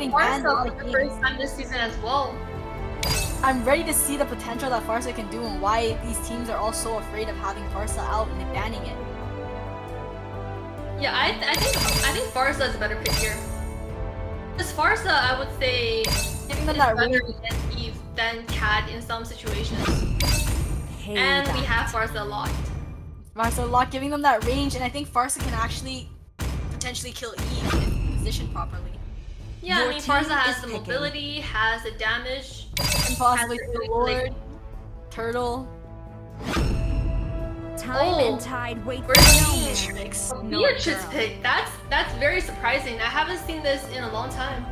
banned Farsa the for the game. first time this season as well. I'm ready to see the potential that Farsa can do and why these teams are all so afraid of having Farsa out and banning it. Yeah, I think Farsa is a better pick here. Because Farsa, I would say, Giving them is that better range. against Eve than Cad in some situations. And we have Farsa locked. Farsa lock, giving them that range, and I think Farsa can actually potentially kill Eve if positioned properly. Yeah, I mean, Farsa has the mobility, has the damage, And possibly has the the Lord, Turtle. Time and tide wait for we're no seeing man. Beatrix pick. That's very surprising. I haven't seen this in a long time.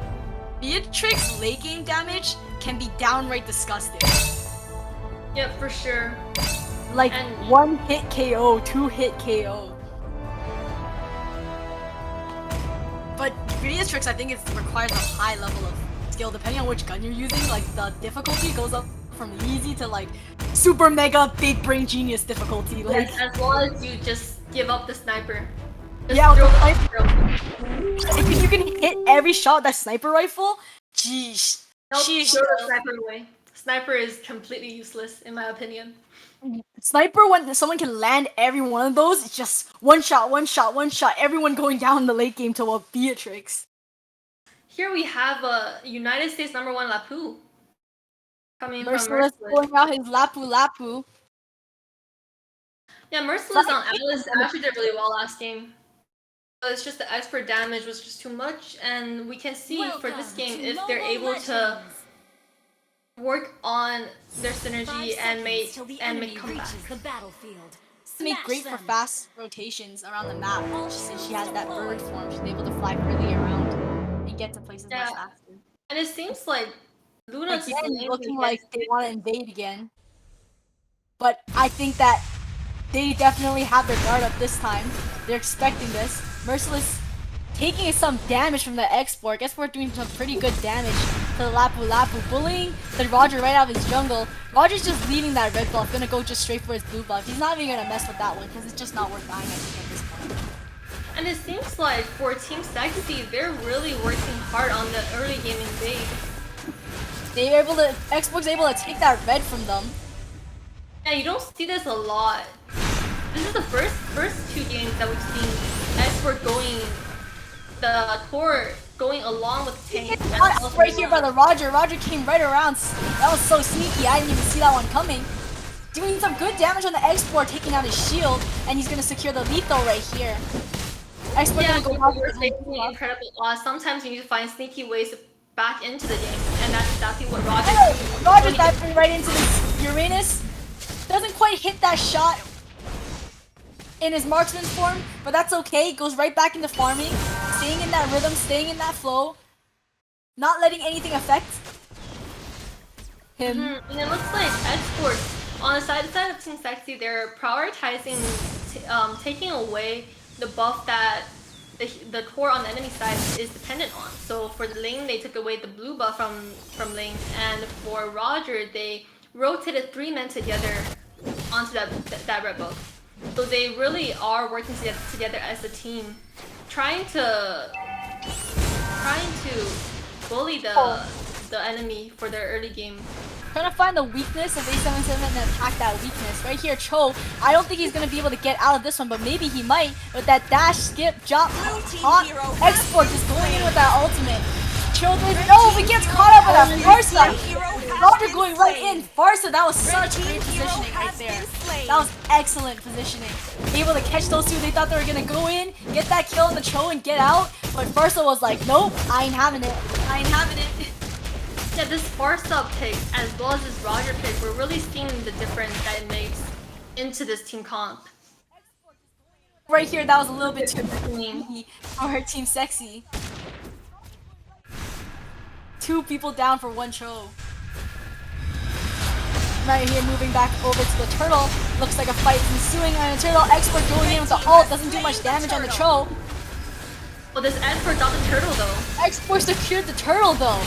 Beatrix late game damage can be downright disgusting. Yeah, for sure. Like And- 1 hit KO, 2 hit KO. But Beatrix, I think it requires a high level of skill depending on which gun you're using. Like the difficulty goes up from easy to like super mega big brain genius difficulty. Like Yes, as long as you just give up the sniper. Just yeah, with throw the it sniper. If you can hit every shot with that sniper rifle, jeez. Nope, Sheesh. throw the sniper away. Sniper is completely useless in my opinion. Sniper, when someone can land every one of those, it's just one shot, one shot, one shot. Everyone going down in the late game to a Beatrix. Here we have a United States #1 Lapu coming Merciless from Merciless. pulling out his Lapu Lapu. Yeah, Merciless on Alice actually did really well last game. But it's just the expert damage was just too much, and we can see for this game if they're able to work on their synergy and make comeback. Make great for fast rotations around the map since she has that bird form. She's able to fly freely around and get to places much faster. And it seems like Luna's Again, looking like they want to invade again. But I think that they definitely have their guard up this time. They're expecting this. Merciless taking some damage from the export. Guess we're doing some pretty good damage to the Lapu Lapu. Bullying the Roger right out of his jungle. Roger's just leading that red buff. Gonna go just straight for his blue buff. He's not even gonna mess with that one because it's just not worth dying, I think, at this point. And it seems like for Team Sexi, they're really working hard on the early game invade. They're able to, Xbox able to take that red from them. Yeah, you don't see this a lot. This is the first 2 games that we've seen Export going the core going along with the tank. Right here by the Roger. Roger came right around. That was so sneaky. I didn't even see that one coming. Doing some good damage on the export, taking out his shield, and he's gonna secure the lethal right here. Export Yeah, gonna go incredible. Sometimes you need to find sneaky ways to back into the game, and that's exactly what Roger. Hey, Roger's diving right into this Uranus. Doesn't quite hit that shot in his marksman's form, but that's okay. Goes right back into farming, staying in that rhythm, staying in that flow, not letting anything affect him. And it looks like Export on the side of Team Sexy, they're prioritizing taking away the buff that the core on the enemy side is dependent on. So for the lane, they took away the blue buff from lane, and for Roger, they rotated 3 men together onto that red buff. So they really are working together as a team, trying to bully the enemy for their early game. Trying to find the weakness of A77 and attack that weakness. Right here, Cho. I don't think he's going to be able to get out of this one, but maybe he might. With that dash, skip, jump, hop, export, just going in with that ultimate. Cho does no, but gets caught up with that Farsa. Roger going right in. Farsa, that was such great positioning right there. That was excellent positioning. Able to catch those two. They thought they were going to go in, get that kill on the Cho and get out. But Farsa was like, nope, I ain't having it. I ain't having it. Yeah, this Farsa pick as well as this Roger pick, we're really seeing the difference that it makes into this team comp. Right here, that was a little bit too early for her Team Sexy. 2 people down for 1 Cho. Right here, moving back over to the turtle. Looks like a fight is ensuing on the turtle. Expert going in with the ult, doesn't do much damage on the Cho. Well, this expert got the turtle though. Expert secured the turtle though.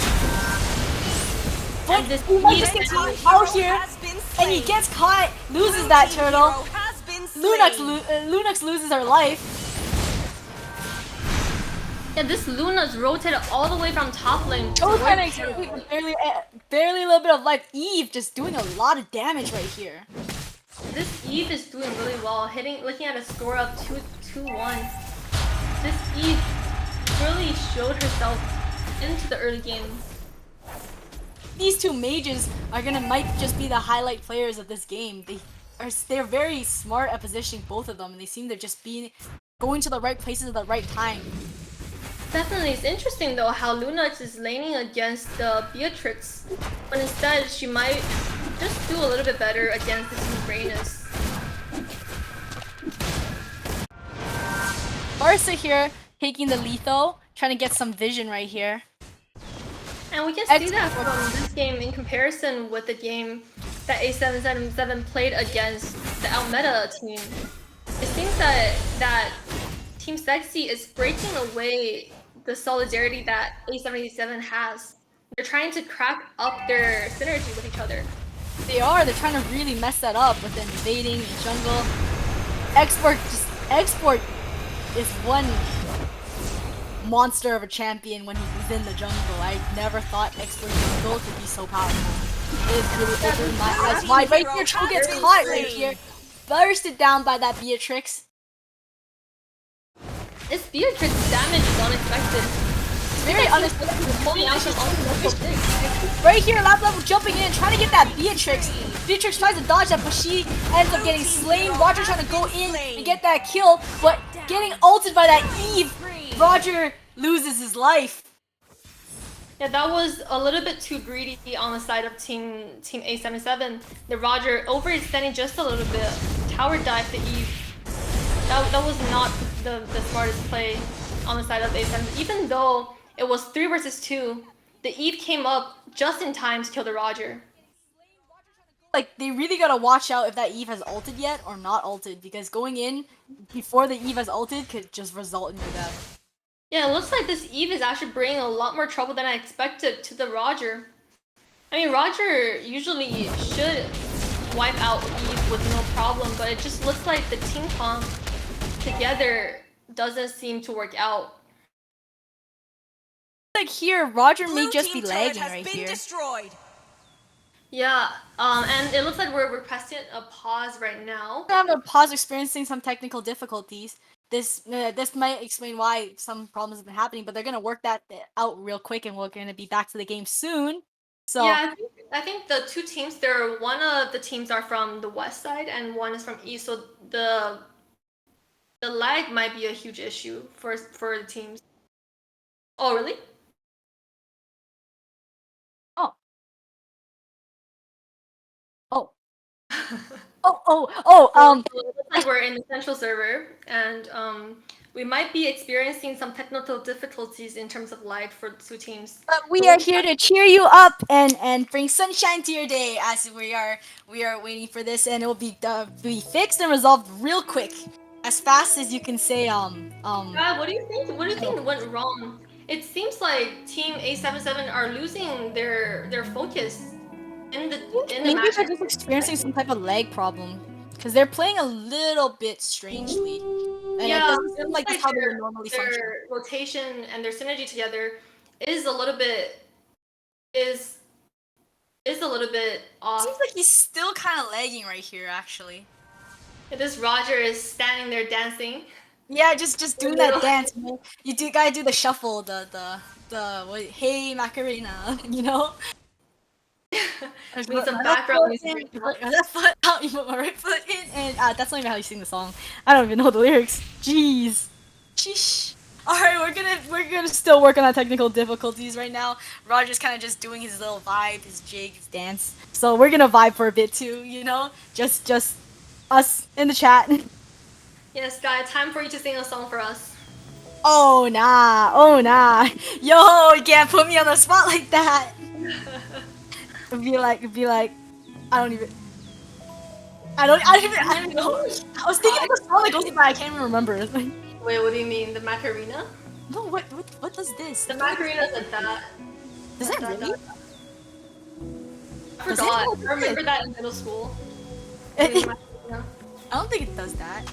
And this just gets out here, and he gets caught, loses that turtle. Lunox loses her life. Yeah, this Luna's rotated all the way from top lane. Joe trying to execute with barely a little bit of life. Eve just doing a lot of damage right here. This Eve is doing really well, looking at a score of 2-1. This Eve really showed herself into the early game. These two mages might just be the highlight players of this game. They're very smart at positioning both of them, and they seem to just be going to the right places at the right time. Definitely, it's interesting though how Luna is laning against the Beatrix, when instead she might just do a little bit better against the two Reynas. Barca here taking the lethal, trying to get some vision right here. And we can see that from this game in comparison with the game that A777 played against the Almeda team. It seems that Team Sexi is breaking away the solidarity that A777 has. They're trying to crack up their synergy with each other. They're trying to really mess that up with invading the jungle. Export is one monster of a champion when he's in the jungle. I never thought Export jungle could be so powerful. It is really opening my eyes wide. Right here, Cho gets caught right here. Bursted down by that Beatrix. This Beatrix damage is unexpected. Very unexpected. Pulling out some multiple things. Right here, lap level jumping in, trying to get that Beatrix. Beatrix tries to dodge that, but she ends up getting slain. Roger trying to go in and get that kill, but getting ulted by that Eve. Roger loses his life. Yeah, that was a little bit too greedy on the side of Team A77. The Roger overextending just a little bit. Tower dive to Eve. That was not the smartest play on the side of A7. Even though it was 3 versus 2, the Eve came up just in time to kill the Roger. Like, they really gotta watch out if that Eve has ulted yet or not ulted, because going in before the Eve has ulted could just result in your death. Yeah, it looks like this Eve is actually bringing a lot more trouble than I expected to the Roger. I mean, Roger usually should wipe out Eve with no problem, but it just looks like the team comp together doesn't seem to work out. Like here, Roger may just be lagging right here. Destroyed. Yeah, and it looks like we're pressing a pause right now. I'm gonna pause experiencing some technical difficulties. This might explain why some problems have been happening, but they're gonna work that out real quick, and we're gonna be back to the game soon. So yeah, I think the two teams one of the teams are from the west side and one is from east, so the lag might be a huge issue for the teams. Oh, really? Oh. It looks like we're in the central server, and we might be experiencing some technical difficulties in terms of lag for the two teams. But we are here to cheer you up and bring sunshine to your day, as we are waiting for this, and it will be fixed and resolved real quick, as fast as you can say. What do you think? What do you think went wrong? It seems like Team A77 are losing their focus in the Maybe match. they're just experiencing some type of lag problem, because they're playing a little bit strangely. And Yeah, it doesn't seem like that's how they would normally function. their rotation and their synergy together is a little bit off. Seems like he's still kind of lagging right here, actually. This Roger is standing there dancing. Yeah, just doing that dance. Man. You gotta do the shuffle, the what, hey Macarena, you know. Need some background music. Left foot out, you put my right foot in, and that's not even how you sing the song. I don't even know the lyrics. Jeez. Sheesh. Alright, we're gonna still work on that technical difficulties right now. Roger's kind of just doing his little vibe, his jig, his dance. So we're gonna vibe for a bit too, you know? Just us in the chat. Yes, guy, time for you to sing a song for us. Oh nah. Yo, you can't put me on the spot like that. It'd be like, I don't even know. I was thinking of the song that goes by, I can't even remember. Wait, what do you mean? The Macarena? No, what does this? The Macarena's like that. Does that really? I forgot. I remember that in middle school. I don't think it does that.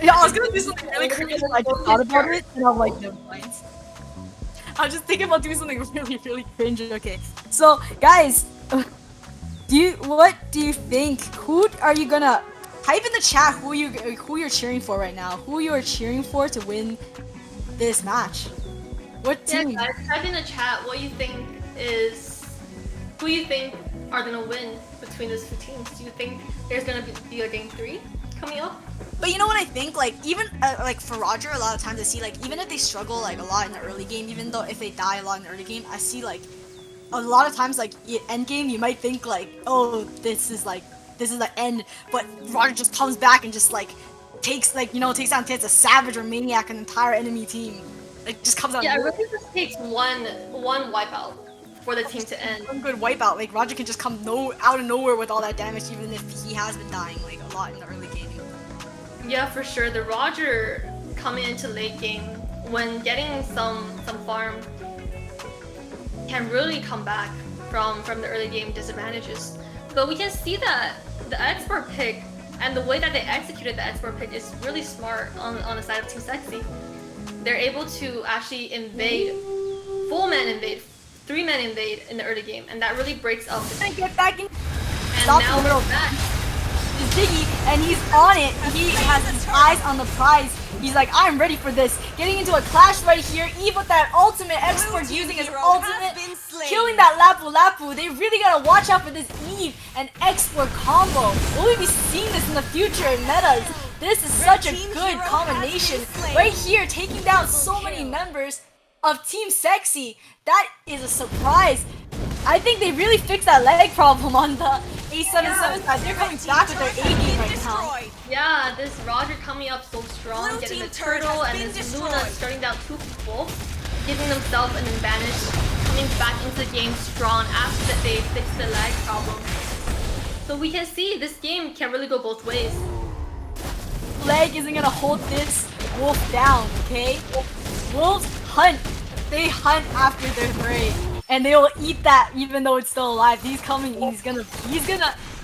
Yeah, I was gonna do something really crazy. I just thought about it, and I'm like, never mind. I was just thinking about doing something really cringe. Okay, so guys, what do you think? Who are you gonna type in the chat? Who you're cheering for right now? Who you are cheering for to win this match? What Yeah, team? guys, type in the chat what you think who you think are gonna win between those two teams. Do you think there's gonna be a game 3 coming up? But you know what I think? Like even like for Roger, a lot of times I see like even if they struggle like a lot in the early game, even though if they die a lot in the early game, I see like a lot of times like end game you might think like, oh, this is the end, but Roger just comes back and just like takes down takes a savage or maniac an entire enemy team. Like just comes out. Yeah, it really just takes one wipeout for the team to end. One good wipeout. Like Roger can just come out of nowhere with all that damage, even if he has been dying like a lot in the early game. Yeah, for sure. The Roger coming into late game when getting some farm can really come back from the early game disadvantages. But we can see that the expert pick and the way that they executed the expert pick is really smart on the side of Team Sexi. They're able to actually invade, full man invade, 3-man invade in the early game, and that really breaks up the I get back in. and Stop now in the middle. back. Is Diggy, and he's on it. He has his eyes on the prize. He's like, I'm ready for this. Getting into a clash right here. Eve with that ultimate expert using his ultimate, killing that Lapu Lapu. They really gotta watch out for this Eve and expert combo. Will we be seeing this in the future in metas? This is such a good combination. Right here, taking down so many members of Team Sexi. That is a surprise. I think they really fixed that leg problem on the A77 side. They're coming back with their A game right now. Yeah, this Roger coming up so strong, getting the turtle, and this Luna starting down 2 people, giving themselves an advantage, coming back into the game strong after that they fixed the lag problem. So we can see this game can really go both ways. Leg isn't gonna hold this wolf down, okay? Wolves hunt. They hunt after their prey. And they will eat that even though it's still alive. He's coming in,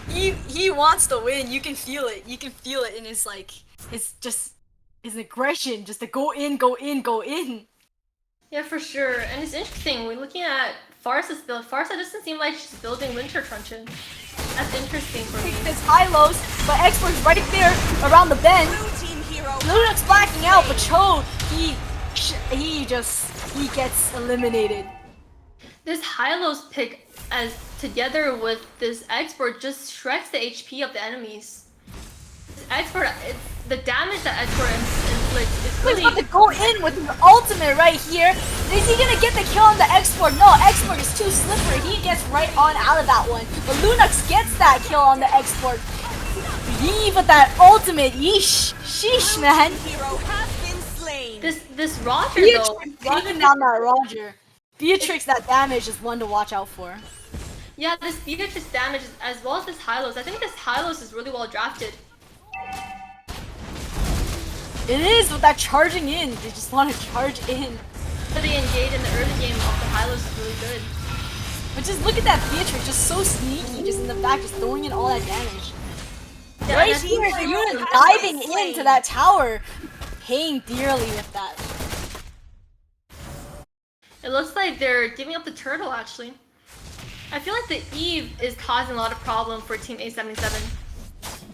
he wants to win. You can feel it. You can feel it in his his aggression, just to go in, go in, go in. Yeah, for sure. And it's interesting, we're looking at Farsa's build. Farsa doesn't seem like she's building Winter Truncheon. That's interesting for me. It's high-lows, but Expert's right there around the bend. Luna's blacking out, but Cho, he gets eliminated. This high-lows pick as together with this expert just shreds the HP of the enemies. This expert, the damage that expert inflicts is really... He's about to go in with his ultimate right here. Is he gonna get the kill on the expert? No, expert is too slippery. He gets right on out of that one. But Lunox gets that kill on the expert. Eve with that ultimate. Yeesh. Sheesh, man. This Roger Beatrix though. taking down that Roger. Beatrix, that damage is one to watch out for. Yeah, this Beatrix damage as well as this high-lows. I think this high-lows is really well drafted. It is with that charging in. They just want to charge in. So they engage in the early game of the high-lows is really good. But just look at that Beatrix, just so sneaky, just in the back, just throwing in all that damage. Yeah, Right here, Yuna diving into that tower, paying dearly with that. It looks like they're giving up the turtle actually. I feel like the Eve is causing a lot of problem for Team A77.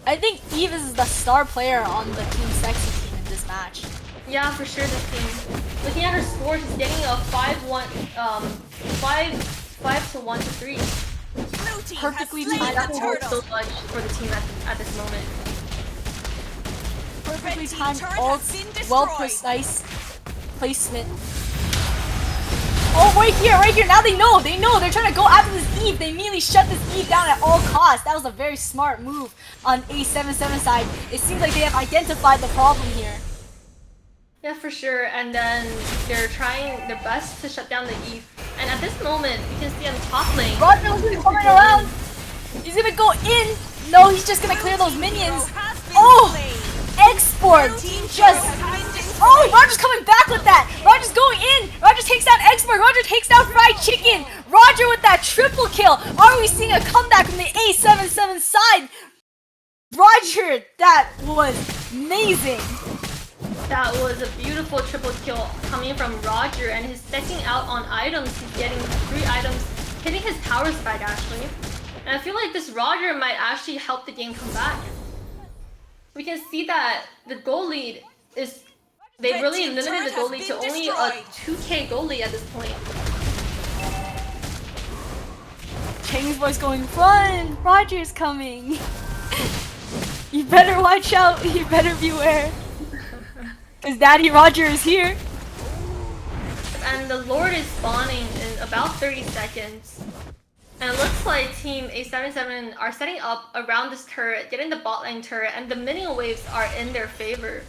I think Eve is the star player on the Team Sexi team in this match. Yeah, for sure this team. Looking at her score, she's getting a 5-1, 5-1 to 3. Perfectly That timed will hold so much for the team at this moment. perfectly timed ult, well precise placement. Oh, right here, now they know, they're trying to go after this Eve, they immediately shut this Eve down at all costs. That was a very smart move on A77 side. It seems like they have identified the problem here. Yeah, for sure, and then they're trying their best to shut down the Eve. And at this moment, you can see on the top lane... Roger is coming around! He's gonna go in! No, he's just gonna clear those minions! Oh! Export! Just... Oh, Roger's coming back with that! Roger's going in! Roger takes down Export! Roger takes down Fried Chicken! Roger with that triple kill! Are we seeing a comeback from the A77 side? Roger, that was amazing. That was a beautiful triple kill coming from Roger, and he's stacking out on items. He's getting 3 items, hitting his power spike actually. And I feel like this Roger might actually help the game come back. We can see that the goal lead is... They really limited the goal lead to only a 2k goal lead at this point. Chang's voice going, run! Roger's coming! You better watch out, you better beware. Cause Daddy Roger is here. And the Lord is spawning in about 30 seconds. And it looks like Team A77 are setting up around this turret, getting the bot lane turret, and the minion waves are in their favor.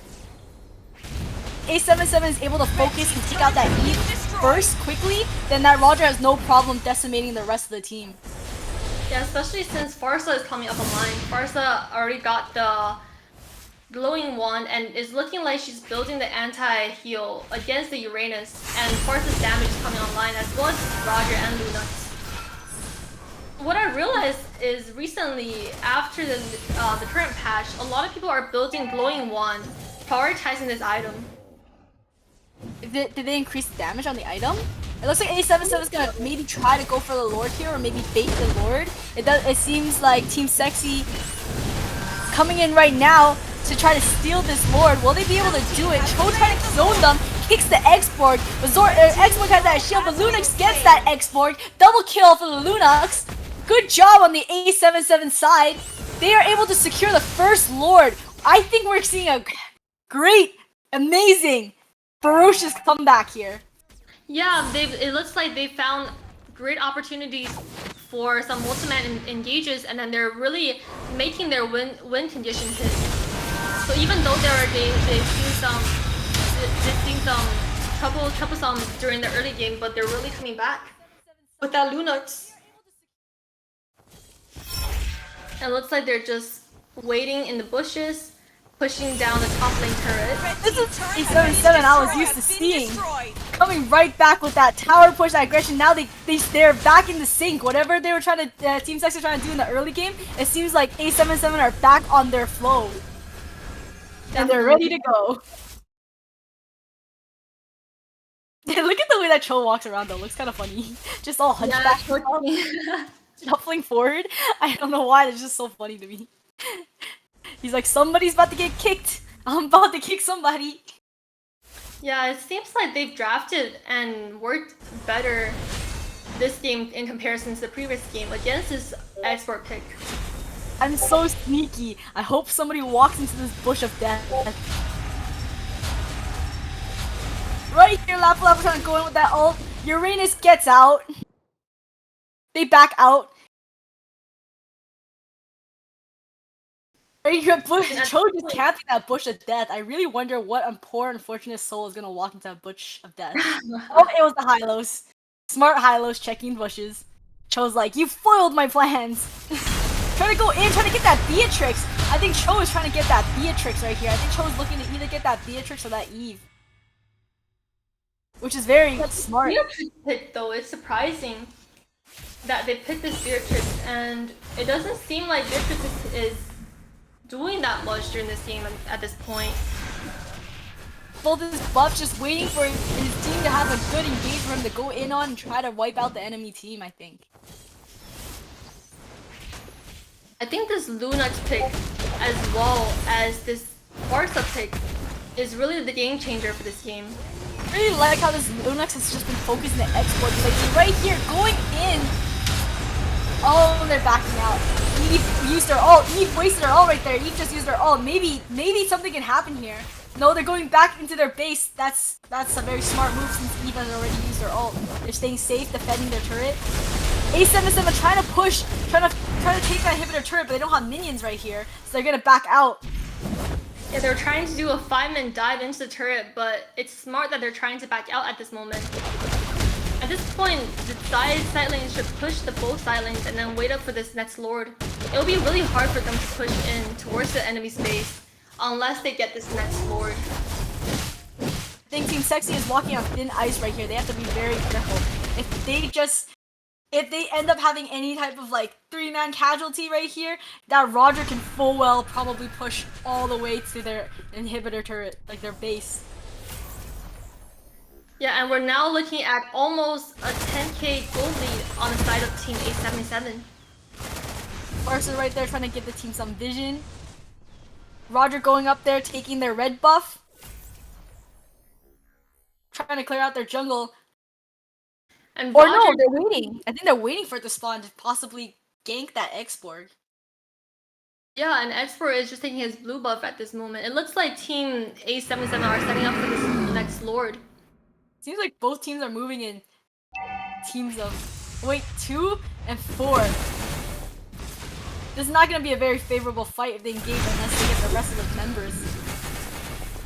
A77 is able to focus and take out that Eve first quickly, then that Roger has no problem decimating the rest of the team. Yeah, especially since Farsa is coming up online. Farsa already got the glowing wand and is looking like she's building the anti-heal against the Uranus, and Farsa's damage is coming online as well as Roger and Lunax. What I realized is recently, after the current patch, a lot of people are building glowing wand, prioritizing this item. Did they increase the damage on the item? It looks like A77 is gonna maybe try to go for the Lord here, or maybe bait the Lord. It seems like Team Sexy coming in right now to try to steal this Lord. Will they be able to do it? Cho trying to zone them, kicks the export. Export has that shield, but Lunax gets that export. Double kill for the Lunax. Good job on the A77 side. They are able to secure the first Lord. I think we're seeing a great, amazing, ferocious comeback here. Yeah, it looks like they found great opportunities for some multi-man engages, and then they're really making their win condition hit. So even though they've seen some troublesome during the early game, but they're really coming back with that Lunax. And it looks like they're just waiting in the bushes, pushing down the top lane turret. This is A77 I was used to seeing. Coming right back with that tower push, that aggression. Now they're back in the sync. Whatever they were trying to, Team Sexy trying to do in the early game, it seems like A77 are back on their flow. And they're ready to go. Look at the way that Cho walks around though, looks kind of funny. Just all hunchback. Yeah, shuffling forward. I don't know why, it's just so funny to me. He's like, somebody's about to get kicked. I'm about to kick somebody. Yeah, it seems like they've drafted and worked better this game in comparison to the previous game against this export pick. I'm so sneaky. I hope somebody walks into this bush of death. Right here, Lapu trying to go in with that ult. Uranus gets out. They back out. Right here, Cho just camping that bush of death. I really wonder what a poor, unfortunate soul is gonna walk into that bush of death. Oh, it was the Hylos. Smart Hylos checking bushes. Cho's like, you foiled my plans. Trying to go in, trying to get that Beatrix. I think Cho is trying to get that Beatrix right here. I think Cho is looking to either get that Beatrix or that Eve. Which is very smart. Beatrix pick though, it's surprising that they picked this Beatrix, and it doesn't seem like Beatrix is doing that much during this game at this point. Both this buff just waiting for his team to have a good engage for him to go in on and try to wipe out the enemy team, I think. I think this Lunax pick, as well as this Barca pick, is really the game changer for this game. I really like how this Lunax has just been focusing the export lately. Right here, going in. Oh, they're backing out. Eve used her ult. Eve wasted her ult right there. Eve just used her ult. Maybe something can happen here. No, they're going back into their base. That's a very smart move since Eve has already used her ult. They're staying safe, defending their turret. A77 trying to push, trying to take that inhibitor turret, but they don't have minions right here, so they're gonna back out. Yeah, they're trying to do a 5-man dive into the turret, but it's smart that they're trying to back out at this moment. At this point, the side lanes should push the both side lanes and then wait up for this next Lord. It'll be really hard for them to push in towards the enemy's base unless they get this next Lord. I think Team Sexy is walking on thin ice right here. They have to be very careful. If they just if they end up having any type of like 3-man casualty right here, that Roger can full well probably push all the way to their inhibitor turret, like their base. Yeah, and we're now looking at almost a 10k gold lead on the side of Team 877. Barca right there trying to give the team some vision. Roger going up there taking their red buff. Trying to clear out their jungle. And Or Roger, no, they're waiting. I think they're waiting for it to spawn to possibly gank that X-Borg. yeah, and Export is just taking his blue buff at this moment. It looks like Team 877 are setting up for this next Lord. Seems like both teams are moving in teams of 2 and 4. This is not going to be a very favorable fight if they engage unless they get the rest of the members.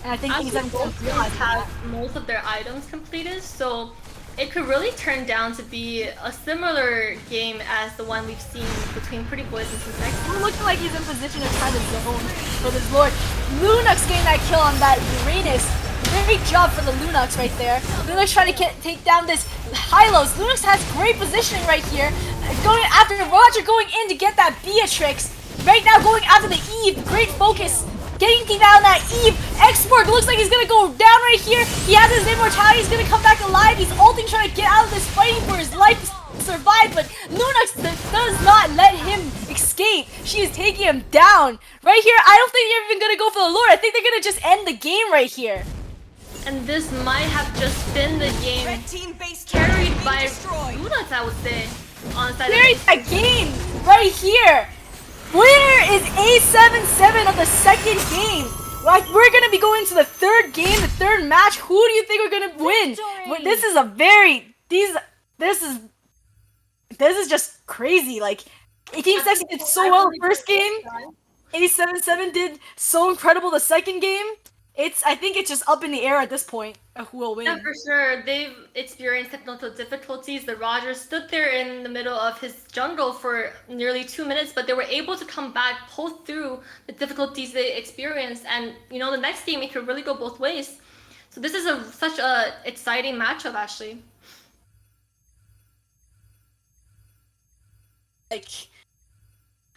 And I think Actually, both teams teams realize have that. most of their items completed, so it could really turn down to be a similar game as the one we've seen between Pretty Boys and Sexi. He's looking like he's in position to try to zone for this Lord. Lunux getting that kill on that Uranus. Great job for the Lunux right there. Lunux trying to take down this Hylos. Lunux has great positioning right here. Going after Roger, going in to get that Beatrix. Right now going after the Eve. Great focus. Getting down that Eve. Export looks like he's gonna go down right here. He has his immortality. He's gonna come back alive. He's ulting, trying to get out of this, fighting for his life to survive. But Lunux does not let him escape. She is taking him down. Right here, I don't think they're even gonna go for the Lord. I think they're gonna just end the game right here. And this might have just been the game Red team base carried being by destroyed. Lunux, I would say. On the side Carried of that game right here. Where is A77 of the second game? Like, we're gonna be going to the third game, the third match. Who do you think we're gonna win? Victory! This is a very this is just crazy. Like, Team Sexy did so well the first game. A77 did so incredible the second game. I think it's just up in the air at this point of who will win. Yeah, for sure. They've experienced technical difficulties. The Rogers stood there in the middle of his jungle for nearly 2 minutes, but they were able to come back, pull through the difficulties they experienced, and you know, the next game it could really go both ways. So this is such a exciting matchup, actually. Like,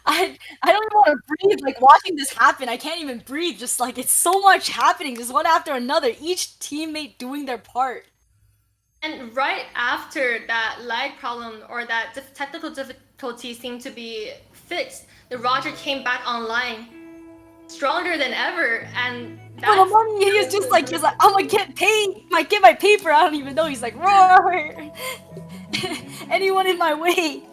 I don't even want to breathe, like, watching this happen. I can't even breathe, just like, it's so much happening, just one after another, each teammate doing their part. And right after that lag problem or that technical difficulty seemed to be fixed, the Roger came back online, stronger than ever, and For the money, he's like, I'm gonna get paid, get my paper, I don't even know, he's like, roar! Anyone in my way.